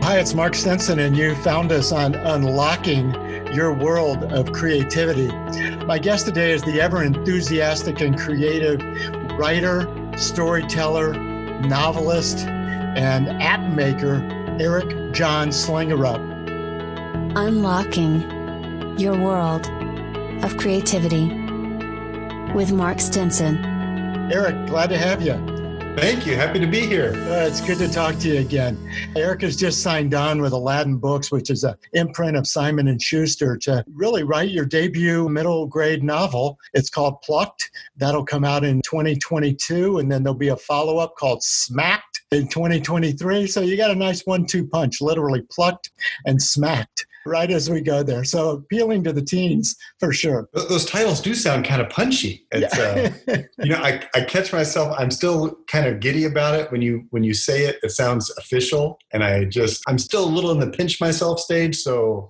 Hi, it's Mark Stinson, and you found us on Unlocking Your World of Creativity. My guest today is the ever-enthusiastic and creative writer, storyteller, novelist, and app maker, Erik John Slangerup. Unlocking Your World of Creativity with Mark Stinson. Erik, glad to have you. Thank you. Happy to be here. It's good to talk to you again. Erik has just signed on with Aladdin Books, which is an imprint of Simon & Schuster, to really write your debut middle grade novel. It's called Plucked. That'll come out in 2022, and then there'll be a follow-up called Smacked in 2023. So you got a nice 1-2 punch, literally plucked and smacked right as we go there. So appealing to the teens for sure. Those titles do sound kind of punchy. It's, I catch myself. I'm still kind of giddy about it when you say it. It sounds official, and I'm still a little in the pinch myself stage. So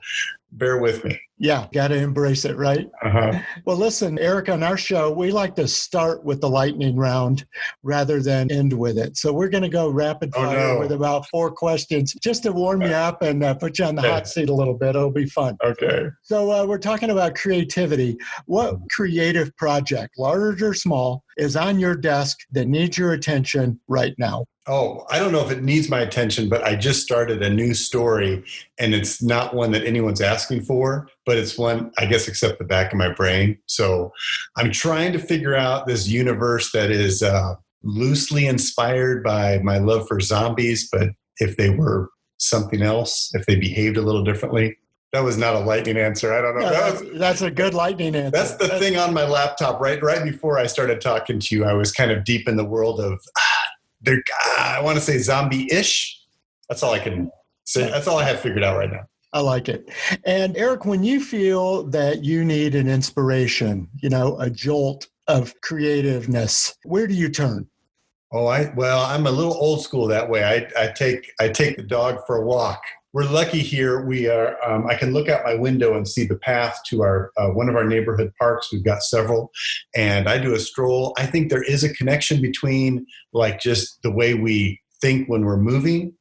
bear with me. Yeah, got to embrace it, right? Uh-huh. Well, listen, Erik, on our show, we like to start with the lightning round rather than end with it. So we're going to go rapid fire with about 4 questions just to warm you up and put you on the hot seat a little bit. It'll be fun. Okay. So we're talking about creativity. What creative project, large or small, is on your desk that needs your attention right now? Oh, I don't know if it needs my attention, but I just started a new story, and it's not one that anyone's asking for, but it's one, I guess, except the back of my brain. So I'm trying to figure out this universe that is loosely inspired by my love for zombies, but if they were something else, if they behaved a little differently. That was not a lightning answer. I don't know. No, that's a good lightning answer. That's the thing on my laptop. Right before I started talking to you, I was kind of deep in the world of I want to say zombie-ish. That's all I can say. That's all I have figured out right now. I like it. And Erik, when you feel that you need an inspiration, a jolt of creativeness, where do you turn? Oh, I'm a little old school that way. I take the dog for a walk. We're lucky here. We are. I can look out my window and see the path to our one of our neighborhood parks. We've got several, and I do a stroll. I think there is a connection between just the way we think when we're moving.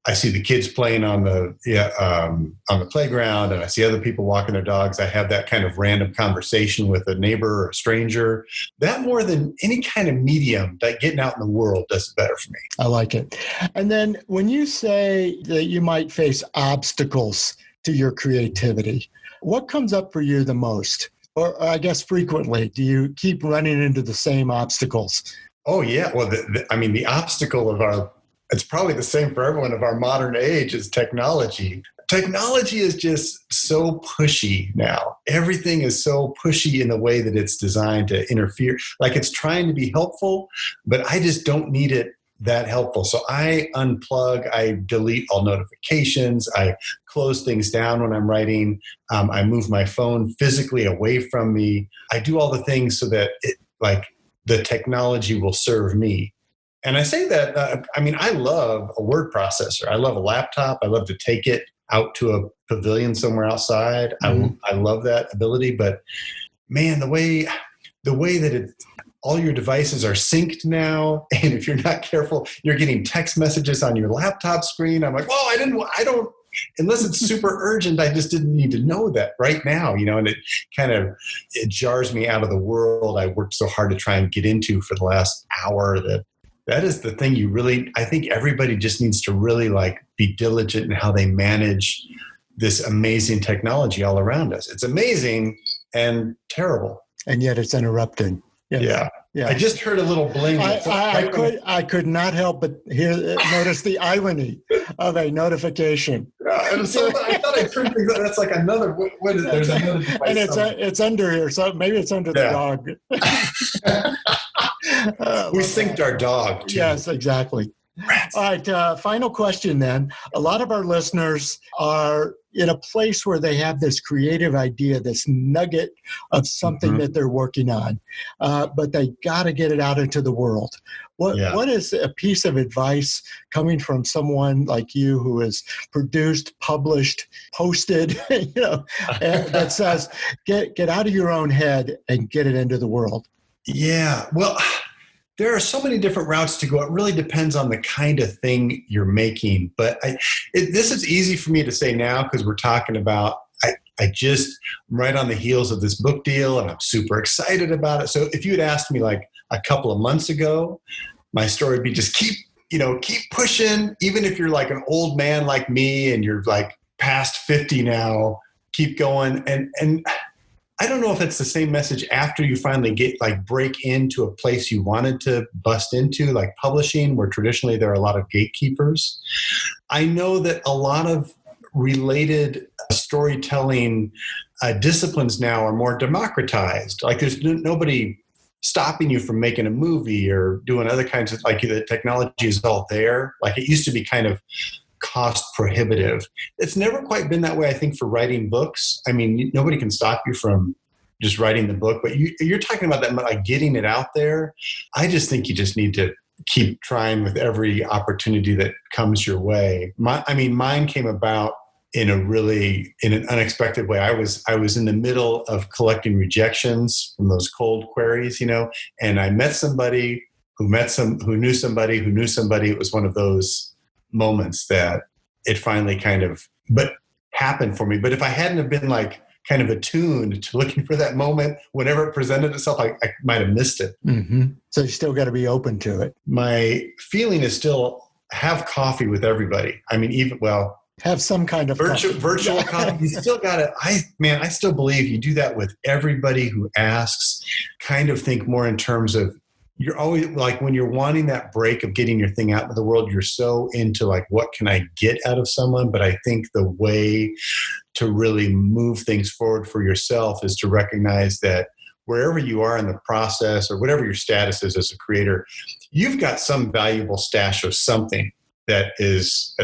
I see the kids playing on the playground, and I see other people walking their dogs. I have that kind of random conversation with a neighbor or a stranger. That more than any kind of medium, that getting out in the world does it better for me. I like it. And then when you say that you might face obstacles to your creativity, what comes up for you the most? Or I guess frequently, do you keep running into the same obstacles? Oh, yeah. Well, the obstacle of it's probably the same for everyone of our modern age is technology. Technology is just so pushy now. Everything is so pushy in the way that it's designed to interfere. It's trying to be helpful, but I just don't need it that helpful. So I unplug, I delete all notifications, I close things down when I'm writing. I move my phone physically away from me. I do all the things so that the technology will serve me. And I say that, I love a word processor. I love a laptop. I love to take it out to a pavilion somewhere outside. Mm-hmm. I love that ability. But man, the way that all your devices are synced now, and if you're not careful, you're getting text messages on your laptop screen. I'm like, I don't, unless it's super urgent, I just didn't need to know that right now, and it jars me out of the world I worked so hard to try and get into for the last hour. That is the thing I think everybody just needs to really be diligent in how they manage this amazing technology all around us. It's amazing and terrible. And yet it's interrupting. Yeah. I just heard a little bling. I could not help but notice the irony of a notification. I thought I turned things on. That's like another. What is? There's another device. And it's under here, so maybe it's under the dog. We synced our dog too. Yes, exactly. Rats. All right, final question then. A lot of our listeners are in a place where they have this creative idea, this nugget of something that they're working on, but they got to get it out into the world. What is a piece of advice coming from someone like you who has produced, published, posted, that says, get out of your own head and get it into the world? Yeah, well, there are so many different routes to go. It really depends on the kind of thing you're making. But this is easy for me to say now because we're talking about, I'm right on the heels of this book deal and I'm super excited about it. So if you had asked me like a couple of months ago, my story would be just keep pushing. Even if you're like an old man like me and you're like past 50 now, keep going. And I don't know if it's the same message after you finally break into a place you wanted to bust into, like publishing, where traditionally there are a lot of gatekeepers. I know that a lot of related storytelling disciplines now are more democratized. Like there's nobody stopping you from making a movie or doing other kinds of, like, the technology is all there. Like it used to be kind of cost prohibitive. It's never quite been that way, I think, for writing books. I mean, nobody can stop you from just writing the book, but you're talking about that, like getting it out there. I just think you just need to keep trying with every opportunity that comes your way. Mine came about in an unexpected way. I was in the middle of collecting rejections from those cold queries, and I met somebody who knew somebody who knew somebody. It was one of those moments that it finally happened for me. But if I hadn't have been like kind of attuned to looking for that moment whenever it presented itself, I might have missed it. Mm-hmm. So you still got to be open to it. My feeling is still have coffee with everybody. I mean, have some kind of virtual coffee. You still got to, I still believe you do that with everybody who asks. Kind of think more in terms of, you're always like, when you're wanting that break of getting your thing out into the world, you're so into like, what can I get out of someone? But I think the way to really move things forward for yourself is to recognize that wherever you are in the process, or whatever your status is as a creator, you've got some valuable stash of something that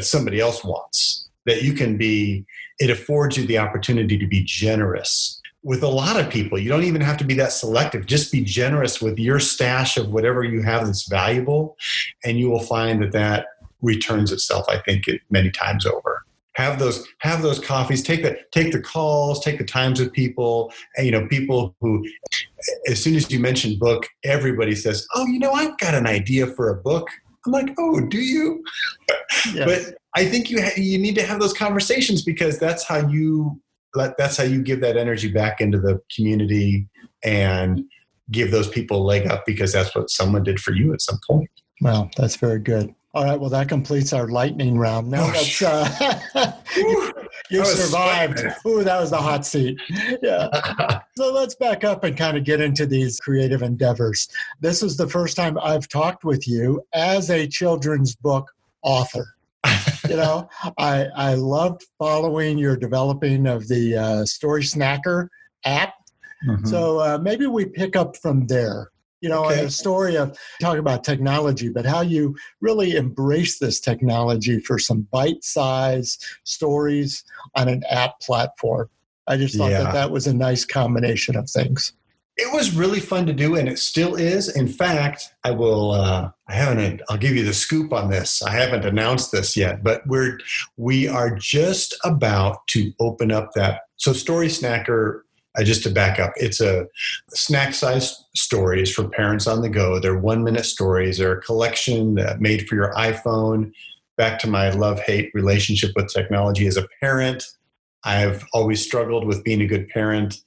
somebody else wants, that you can be. It affords you the opportunity to be generous with a lot of people. You don't even have to be that selective. Just be generous with your stash of whatever you have that's valuable, and you will find that returns itself, I think, many times over. Have those coffees, take the calls, take the times with people, and, people who, as soon as you mention book, everybody says, "Oh, I've got an idea for a book." I'm like, "Oh, do you?" Yes. But I think you need to have those conversations, because that's how you give that energy back into the community and give those a leg up, because that's what someone did for you at some point. Well, that's very good. All right. Well, that completes our lightning round. Now you survived. Ooh, that was the hot seat. Yeah. So let's back up and kind of get into these creative endeavors. This is the first time I've talked with you as a children's book author. I loved following your developing of the Story Snacker app. Mm-hmm. So maybe we pick up from there. Okay. A story of talking about technology, but how you really embrace this technology for some bite-sized stories on an app platform. I just thought that was a nice combination of things. It was really fun to do, and it still is. In fact, I'll give you the scoop on this. I haven't announced this yet, but we are just about to open up that. So Story Snacker, just to back up, it's a snack-sized stories for parents on the go. They're 1-minute stories. They're a collection made for your iPhone. Back to my love-hate relationship with technology as a parent. I've always struggled with being a good parent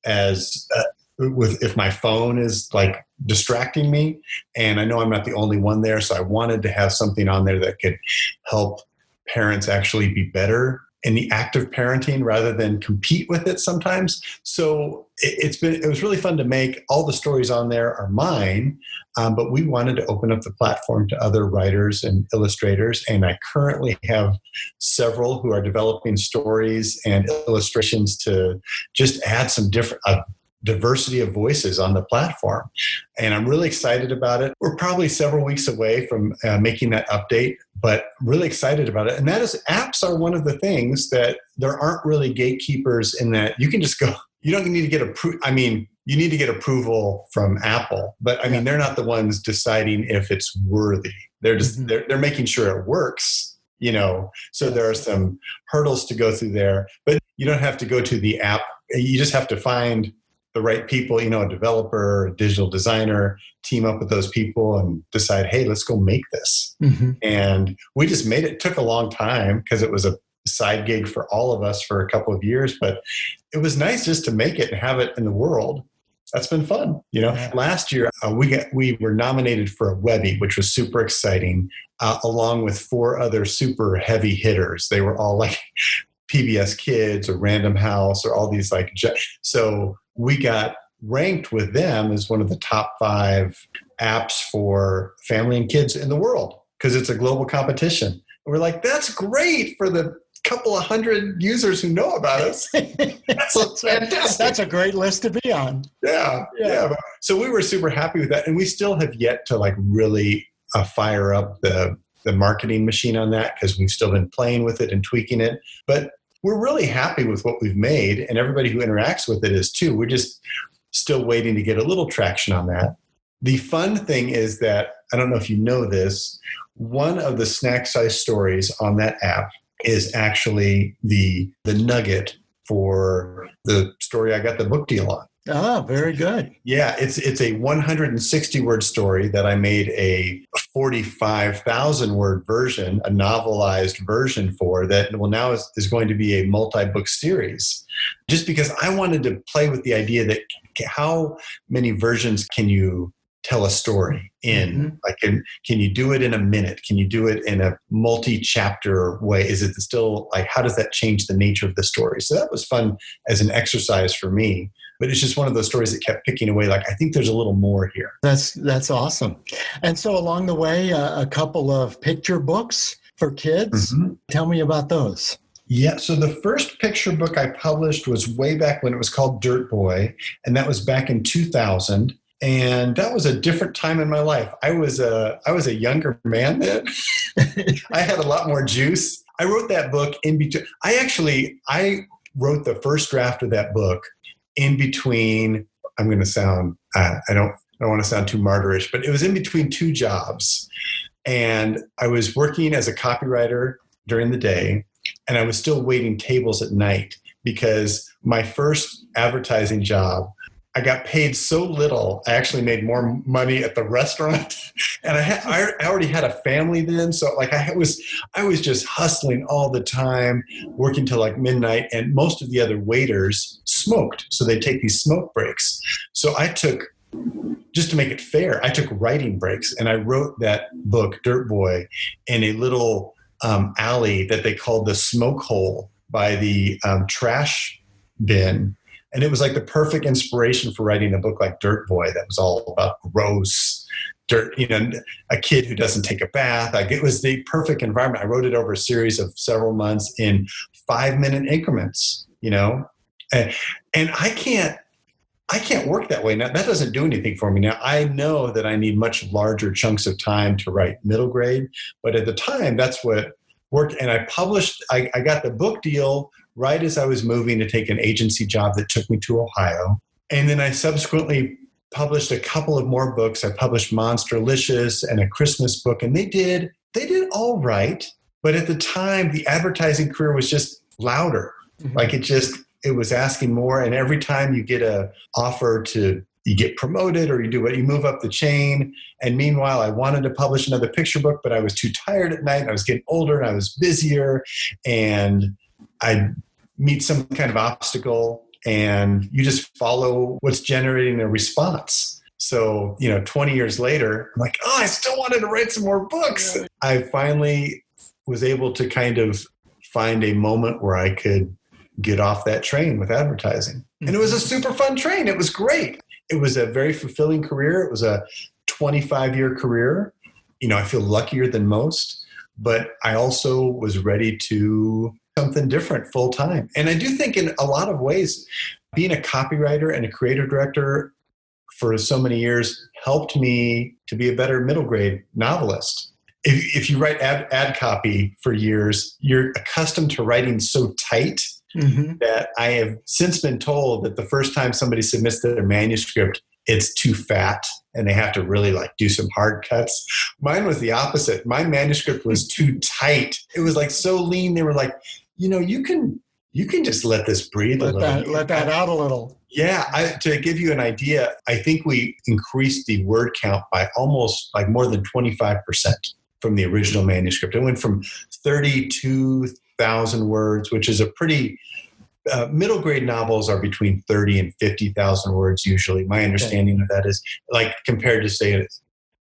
if my phone is like distracting me. And I know I'm not the only one there. So I wanted to have something on there that could help parents actually be better in the act of parenting rather than compete with it sometimes. So it was really fun to make. All the stories on there are mine, but we wanted to open up the platform to other writers and illustrators. And I currently have several who are developing stories and illustrations to just add some different diversity of voices on the platform. And I'm really excited about it. We're probably several weeks away from making that update, but really excited about it. And that is, apps are one of the things that there aren't really gatekeepers in that you can just go, you don't need to get you need to get approval from Apple, but they're not the ones deciding if it's worthy. They're just, they're making sure it works, so there are some hurdles to go through there, but you don't have to go to the app. You just have to find the right people, a developer, a digital designer, team up with those people and decide, hey, let's go make this. Mm-hmm. And we just made it. It took a long time because it was a side gig for all of us for a couple of years, but it was nice just to make it and have it in the world. That's been fun. Yeah. Last year we were nominated for a Webby, which was super exciting, along with 4 other super heavy hitters. They were all like PBS Kids or Random House or all these so we got ranked with them as one of the top 5 apps for family and kids in the world because it's a global competition. And we're like, that's great for the couple of hundred users who know about us. That's fantastic. That's a great list to be on. Yeah. So we were super happy with that. And we still have yet to really fire up the marketing machine on that because we've still been playing with it and tweaking it. But we're really happy with what we've made, and everybody who interacts with it is too. We're just still waiting to get a little traction on that. The fun thing is that, I don't know if you know this, one of the snack size stories on that app is actually the nugget for the story I got the book deal on. Oh, very good. Yeah, it's a 160-word story that I made a 45,000-word version, a novelized version for that now is going to be a multi-book series. Just because I wanted to play with the idea that how many versions can you tell a story in? Mm-hmm. Can you do it in a minute? Can you do it in a multi-chapter way? Is it still how does that change the nature of the story? So that was fun as an exercise for me. But it's just one of those stories that kept picking away. I think there's a little more here. That's awesome. And so along the way, a couple of picture books for kids. Mm-hmm. Tell me about those. Yeah, so the first picture book I published was way back when it was called Dirt Boy, and that was back in 2000. And that was a different time in my life. I was a younger man then. I had a lot more juice. I wrote that book in between. I wrote the first draft of that book in between. I'm going to sound, I don't want to sound too martyrish, but it was in between 2 jobs. And I was working as a copywriter during the day, and I was still waiting tables at night because my first advertising job, I got paid so little, I actually made more money at the restaurant. And I already had a family then. So I was just hustling all the time, working till midnight. And most of the other waiters smoked. So they take these smoke breaks. So I took, just to make it fair, I took writing breaks, and I wrote that book, Dirt Boy, in a little alley that they called the smoke hole by the trash bin. And it was the perfect inspiration for writing a book like Dirt Boy that was all about gross dirt, a kid who doesn't take a bath. It was the perfect environment. I wrote it over a series of several months in 5-minute increments, and I can't work that way. Now, that doesn't do anything for me. Now, I know that I need much larger chunks of time to write middle grade, but at the time, that's what worked. And I got the book deal right as I was moving to take an agency job that took me to Ohio. And then I subsequently published a couple of more books. I published Monsterlicious and a Christmas book, and they did all right. But at the time, the advertising career was just louder. Mm-hmm. It was asking more. And every time you get a offer you get promoted or you move up the chain. And meanwhile, I wanted to publish another picture book, but I was too tired at night. I was getting older and I was busier, and I'd meet some kind of obstacle, and you just follow what's generating a response. So, 20 years later, I'm I still wanted to write some more books. Yeah. I finally was able to kind of find a moment where I could get off that train with advertising. And it was a super fun train. It was great. It was a very fulfilling career. It was a 25-year career. I feel luckier than most, but I also was ready to something different full time. And I do think in a lot of ways, being a copywriter and a creative director for so many years helped me to be a better middle grade novelist. If you write ad copy for years, you're accustomed to writing so tight mm-hmm. that I have since been told that the first time somebody submits their manuscript, it's too fat and they have to really do some hard cuts. Mine was the opposite. My manuscript was too tight. It was so lean. They were you can just let this breathe a little. Let that out a little. Yeah, to give you an idea, I think we increased the word count by almost like more than 25% from the original manuscript. It went from 32,000 words, which is a pretty middle grade novels are between 30 and 50,000 words usually. My understanding of that is like compared to say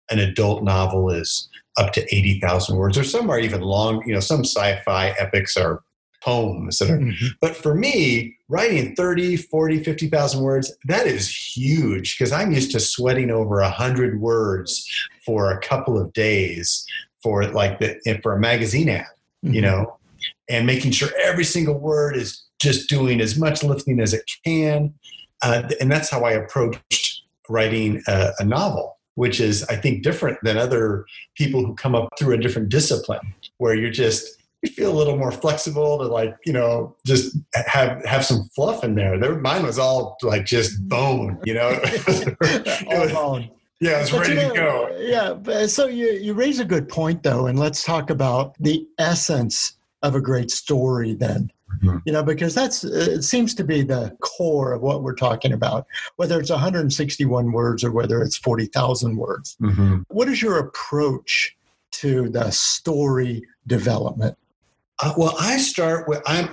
an adult novel is up to 80,000 words, or some are even long, some sci-fi epics are poems that are, but for me, writing 30, 40, 50,000 words, that is huge because I'm used to sweating over 100 words for a couple of days for for a magazine ad, and making sure every single word is just doing as much lifting as it can. And that's how I approached writing a novel, which is, I think, different than other people who come up through a different discipline where you feel a little more flexible to just have some fluff in there. Mine was all just bone, All bone. Yeah, it's ready to go. Yeah. So you raise a good point though. And let's talk about the essence of a great story then. Because it seems to be the core of what we're talking about, whether it's 161 words or whether it's 40,000 words. What is your approach to the story development? Well, I start with, I'm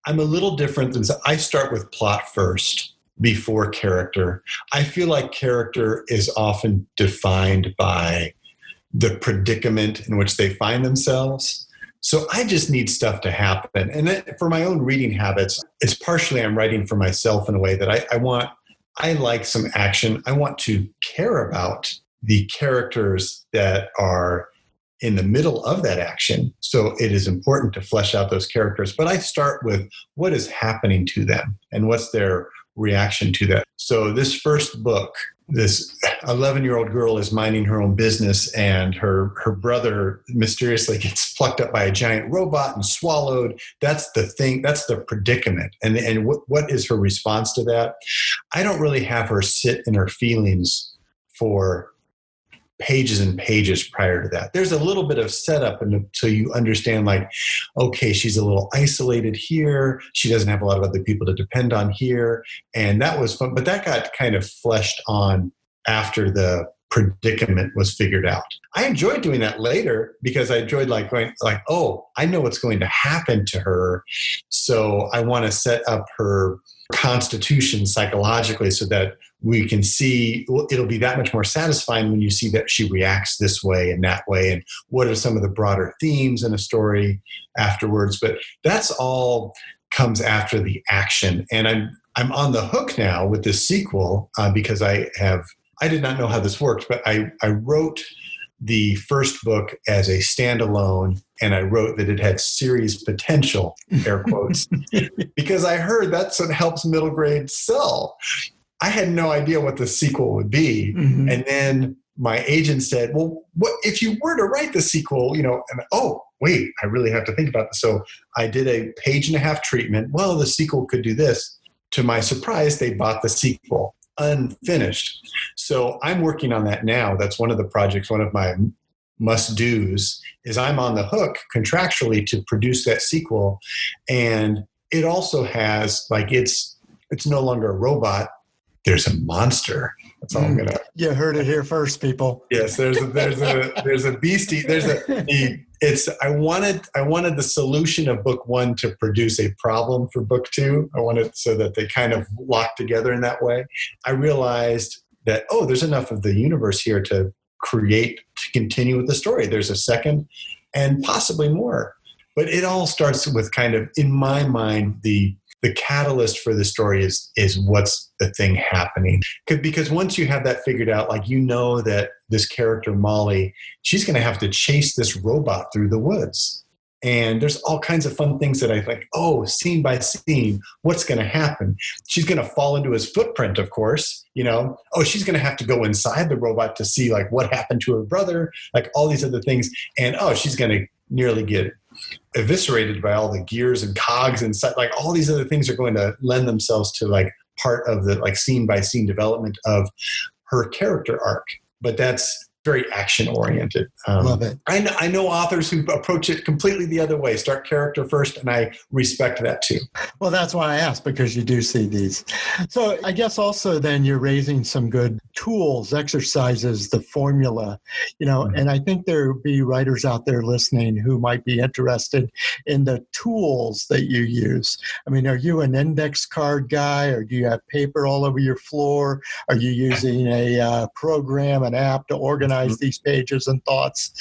a little different than, I start with plot first before character. I feel like character is often defined by the predicament in which they find themselves. So I just need stuff to happen. And for my own reading habits, it's partially I'm writing for myself in a way that I like some action. I want to care about the characters that are in the middle of that action. So it is important to flesh out those characters. But I start with what is happening to them and what's their reaction to that. So this first book, this 11-year-old girl is minding her own business and her brother mysteriously gets plucked up by a giant robot and swallowed. That's the thing. That's the predicament. And what is her response to that? I don't really have her sit in her feelings for pages and pages prior to that. There's a little bit of setup so you understand okay, she's a little isolated here. She doesn't have a lot of other people to depend on here. And that was fun, but that got kind of fleshed on after the predicament was figured out. I enjoyed doing that later because I enjoyed going oh, I know what's going to happen to her. So I want to set up her constitution psychologically so that we can see it'll be that much more satisfying when you see that she reacts this way and that way, and what are some of the broader themes in a story afterwards. But that's all comes after the action. And I'm on the hook now with this sequel because I did not know how this worked, but I wrote the first book as a standalone, and I wrote that it had series potential, air quotes, because I heard that's what helps middle grade sell. I had no idea what the sequel would be. And then my agent said, well, what if you were to write the sequel, and oh, wait, I really have to think about this. So I did a 1.5-page treatment. Well, the sequel could do this. To my surprise, they bought the sequel unfinished. So I'm working on that now. That's one of the projects, one of my must-dos is I'm on the hook contractually to produce that sequel. And it also has, it's no longer a robot. There's a monster. That's all I'm gonna. You heard it here first, people. Yes, there's a beastie. I wanted the solution of book one to produce a problem for book two. I wanted so that they kind of lock together in that way. I realized that there's enough of the universe here to continue with the story. There's a second and possibly more. But it all starts with kind of, in my mind, the catalyst for the story is what's the thing happening. Because once you have that figured out, that this character, Molly, she's going to have to chase this robot through the woods. And there's all kinds of fun things that I think, scene by scene, what's going to happen? She's going to fall into his footprint, of course, she's going to have to go inside the robot to see what happened to her brother, all these other things. And, she's going to nearly get eviscerated by all the gears and cogs and such. All these other things are going to lend themselves to part of the scene by scene development of her character arc. But that's very action oriented. Love it. I know authors who approach it completely the other way, start character first, and I respect that too. Well, that's why I asked, because you do see these. So I guess also then you're raising some good tools, exercises, the formula, and I think there will be writers out there listening who might be interested in the tools that you use. I mean, are you an index card guy, or do you have paper all over your floor? Are you using a program, an app to organize these pages and thoughts?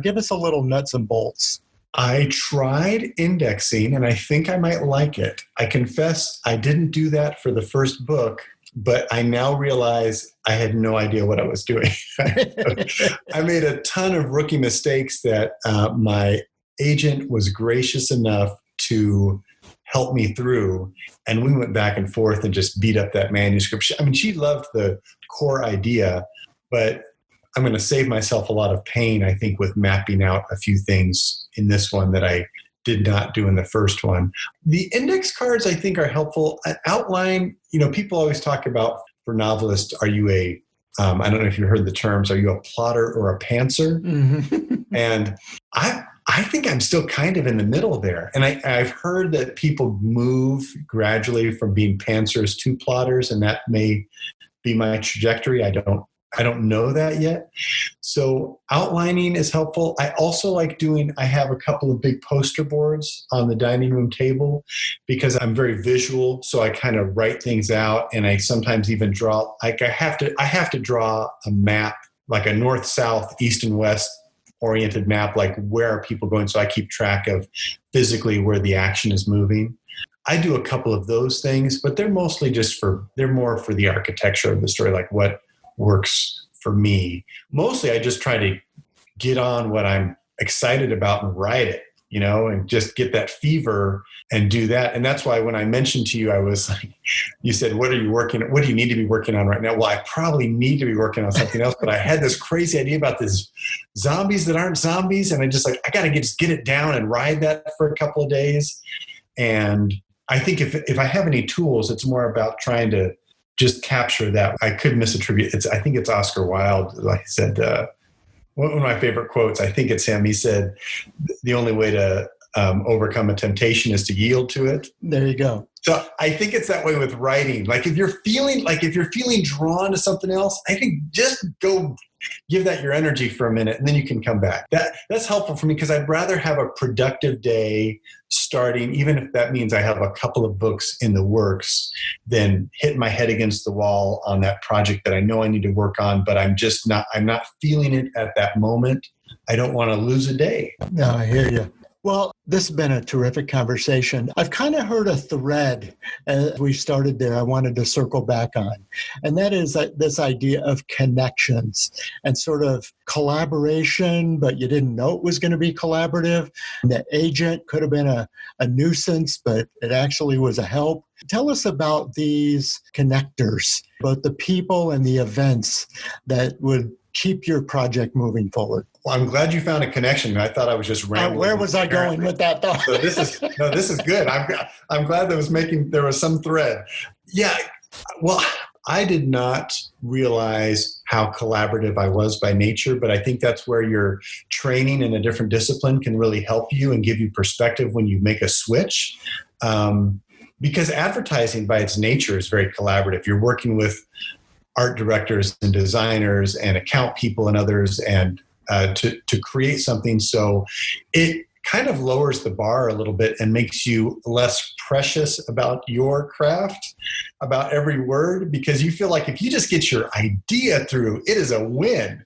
Give us a little nuts and bolts. I tried indexing, and I think I might like it. I confess I didn't do that for the first book, but I now realize I had no idea what I was doing. I made a ton of rookie mistakes that my agent was gracious enough to help me through. And we went back and forth and just beat up that manuscript. She loved the core idea, but I'm going to save myself a lot of pain, I think, with mapping out a few things in this one that I did not do in the first one. The index cards, I think, are helpful. An outline, people always talk about, for novelists, are you I don't know if you heard the terms, are you a plotter or a pantser? Mm-hmm. And I think I'm still kind of in the middle there. And I've heard that people move gradually from being pantsers to plotters, and that may be my trajectory. I don't know that yet. So outlining is helpful. I also like I have a couple of big poster boards on the dining room table because I'm very visual. So I kind of write things out, and I sometimes even draw, I have to draw a map, like a north, south, east and west oriented map, like where are people going? So I keep track of physically where the action is moving. I do a couple of those things, but they're mostly they're more for the architecture of the story, like what works for me. Mostly I just try to get on what I'm excited about and write it, and just get that fever and do that. And that's why when I mentioned to you, I was like, you said, what do you need to be working on right now? Well, I probably need to be working on something else, but I had this crazy idea about this zombies that aren't zombies. And I just I got to just get it down and ride that for a couple of days. And I think if I have any tools, it's more about trying to just capture that. I could misattribute. I think it's Oscar Wilde. Like he said, one of my favorite quotes, I think it's him. He said, the only way to overcome a temptation is to yield to it. There you go. So I think it's that way with writing. Like if you're feeling drawn to something else, I think just go give that your energy for a minute, and then you can come back. That's helpful for me because I'd rather have a productive day starting, even if that means I have a couple of books in the works, than hit my head against the wall on that project that I know I need to work on, but I'm not feeling it at that moment. I don't want to lose a day. No, I hear you. Well, this has been a terrific conversation. I've kind of heard a thread as we started there I wanted to circle back on, and that is this idea of connections and sort of collaboration, but you didn't know it was going to be collaborative. The agent could have been a nuisance, but it actually was a help. Tell us about these connectors, both the people and the events that would keep your project moving forward. Well, I'm glad you found a connection. I thought I was just rambling. Where was I going with that thought? So this is good. I'm glad there was some thread. Yeah. Well, I did not realize how collaborative I was by nature, but I think that's where your training in a different discipline can really help you and give you perspective when you make a switch. Because advertising by its nature is very collaborative. You're working with art directors and designers and account people and others, and to create something. So it kind of lowers the bar a little bit and makes you less precious about your craft, about every word, because you feel like if you just get your idea through, it is a win,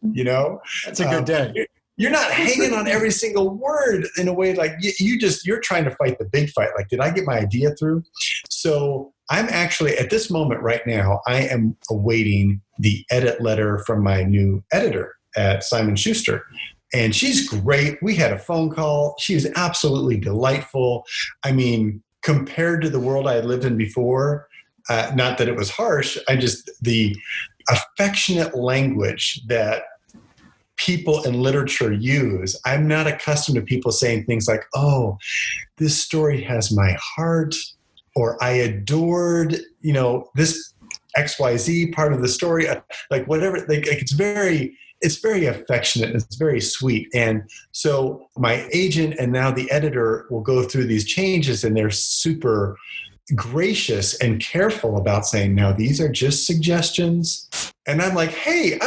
That's a good day. You're not hanging on every single word in a way like you're trying to fight the big fight. Like, did I get my idea through? So I'm actually, at this moment right now, I am awaiting the edit letter from my new editor at Simon Schuster. And she's great. We had a phone call. She was absolutely delightful. I mean, compared to the world I had lived in before, not that it was harsh, the affectionate language that people in literature use. I'm not accustomed to people saying things like, oh, this story has my heart, or I adored, this XYZ part of the story, like whatever. Like it's very it's very affectionate. It's very sweet. And so my agent and now the editor will go through these changes, and they're super gracious and careful about saying, now these are just suggestions. And I'm like, hey,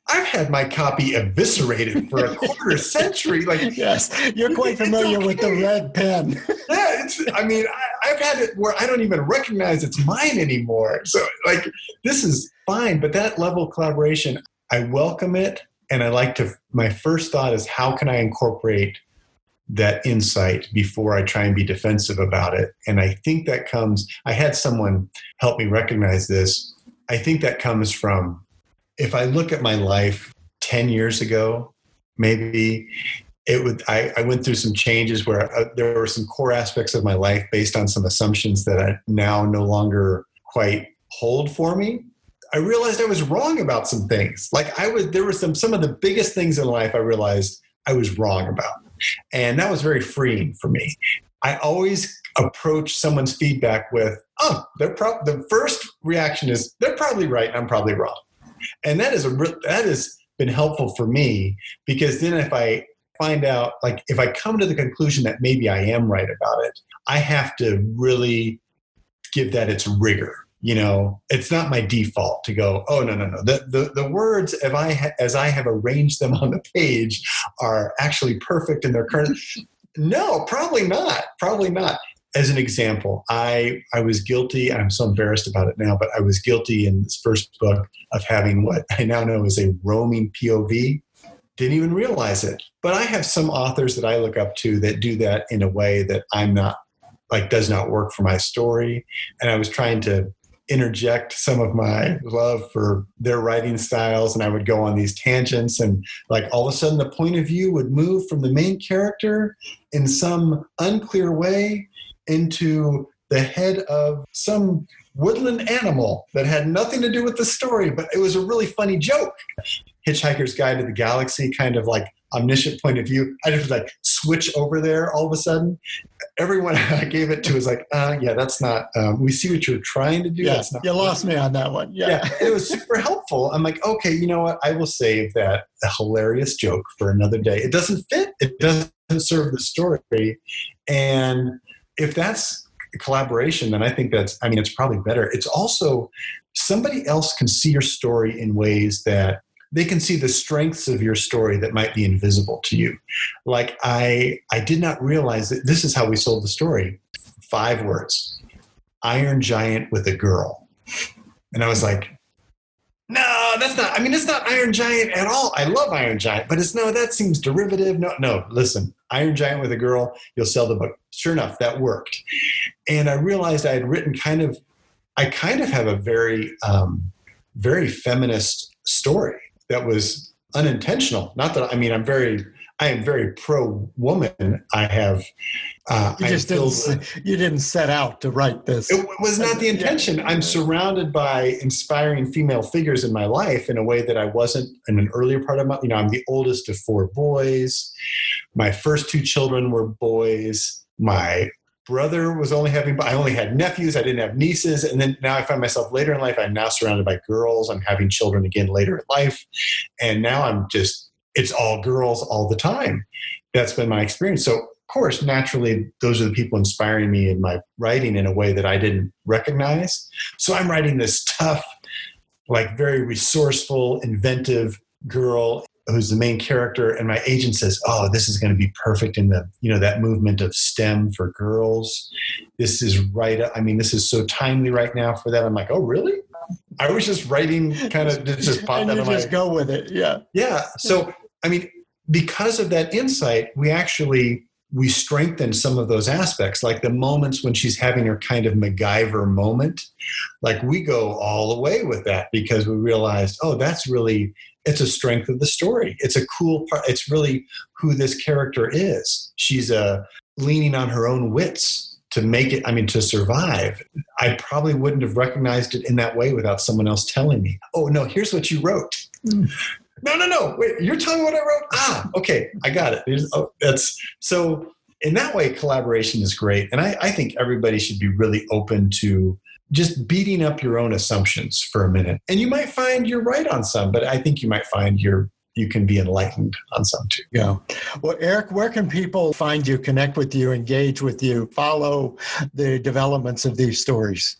I've had my copy eviscerated for a quarter century. Like, yes, you're quite familiar with the red pen. Yeah, I've had it where I don't even recognize it's mine anymore. So, like, this is fine. But that level of collaboration, I welcome it. And my first thought is, how can I incorporate that insight before I try and be defensive about it? And I think that I had someone help me recognize this. I think that comes from, if I look at my life 10 years ago, maybe I went through some changes where there were some core aspects of my life based on some assumptions that I now no longer quite hold for me. I realized I was wrong about some things. Like there were some of the biggest things in life I realized I was wrong about. And that was very freeing for me. I always approach someone's feedback with, the first reaction is, they're probably right and I'm probably wrong. And that has been helpful for me, because then if I find out, like, if I come to the conclusion that maybe I am right about it, I have to really give that its rigor. It's not my default to go, oh, no. The words, as I have arranged them on the page, are actually perfect in their current. No, probably not. Probably not. As an example, I was guilty, I'm so embarrassed about it now, but I was guilty in this first book of having what I now know is a roaming POV. Didn't even realize it. But I have some authors that I look up to that do that in a way that does not work for my story. And I was trying to interject some of my love for their writing styles, and I would go on these tangents, and like all of a sudden the point of view would move from the main character in some unclear way into the head of some woodland animal that had nothing to do with the story, but it was a really funny joke. Hitchhiker's Guide to the Galaxy, kind of like omniscient point of view. I just switch over there all of a sudden. Everyone I gave it to was like, yeah, that's not, we see what you're trying to do. Yeah, that's not you lost me on that one. Yeah. It was super helpful. I'm like, okay, you know what? I will save that hilarious joke for another day. It doesn't fit. It doesn't serve the story. And if that's collaboration, then I think it's probably better. It's also, somebody else can see your story in ways that they can see the strengths of your story that might be invisible to you. Like I did not realize that this is how we sold the story. 5 words: Iron Giant with a girl. And I was like, no, that's not, it's not Iron Giant at all. I love Iron Giant, but that seems derivative. No, listen, Iron Giant with a girl, you'll sell the book. Sure enough, that worked. And I realized I had written I have a very, very feminist story that was unintentional. Not that, I am very pro-woman. I have, you didn't set out to write this. It was not the intention. Yeah. I'm surrounded by inspiring female figures in my life in a way that I wasn't in an earlier part of my, I'm the oldest of 4 boys. My first 2 children were boys. My brother was I only had nephews. I didn't have nieces. And then now I find myself later in life, I'm now surrounded by girls. I'm having children again later in life. And now it's all girls all the time. That's been my experience. So of course, naturally, those are the people inspiring me in my writing in a way that I didn't recognize. So I'm writing this tough, very resourceful, inventive girl who's the main character, and my agent says, oh, this is going to be perfect in the, that movement of STEM for girls. This is right. This is so timely right now for that. I'm like, oh, really? I was just writing kind of just pop and you just go with it. Yeah. Yeah. So, because of that insight, we strengthen some of those aspects, like the moments when she's having her kind of MacGyver moment. Like we go all the way with that because we realized, oh, it's a strength of the story. It's a cool part. It's really who this character is. She's leaning on her own wits to make it, to survive. I probably wouldn't have recognized it in that way without someone else telling me, oh, no, here's what you wrote. No. Wait, you're telling me what I wrote? Okay, I got it. So in that way, collaboration is great. And I think everybody should be really open to just beating up your own assumptions for a minute. And you might find you're right on some, but I think you might find you're you can be enlightened on some too. Yeah. Well, Erik, where can people find you, connect with you, engage with you, follow the developments of these stories?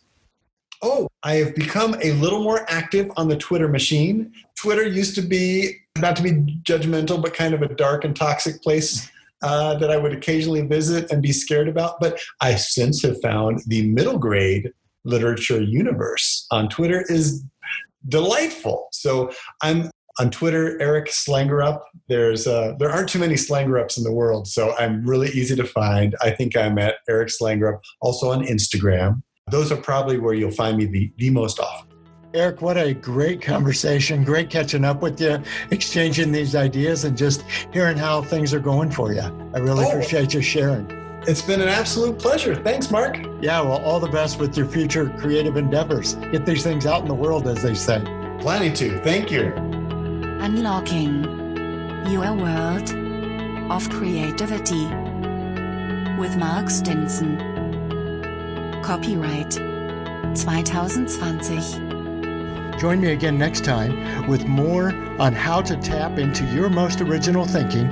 Oh, I have become a little more active on the Twitter machine. Twitter used to be, not to be judgmental, but kind of a dark and toxic place that I would occasionally visit and be scared about. But I since have found the middle grade literature universe on Twitter is delightful. So I'm on Twitter, Erik Slangerup. There aren't too many Slangerups in the world, so I'm really easy to find. I think I'm at Erik Slangerup, also on Instagram. Those are probably where you'll find me the most often. Erik, what a great conversation. Great catching up with you, exchanging these ideas, and just hearing how things are going for you. I really appreciate you sharing. It's been an absolute pleasure. Thanks, Mark. Yeah, well, all the best with your future creative endeavors. Get these things out in the world, as they say. Planning to. Thank you. Unlocking your world of creativity with Mark Stinson. Copyright 2020. Join me again next time with more on how to tap into your most original thinking,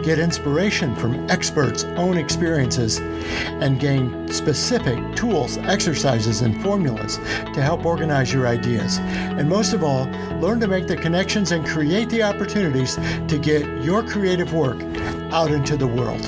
get inspiration from experts' own experiences, and gain specific tools, exercises, and formulas to help organize your ideas. And most of all, learn to make the connections and create the opportunities to get your creative work out into the world.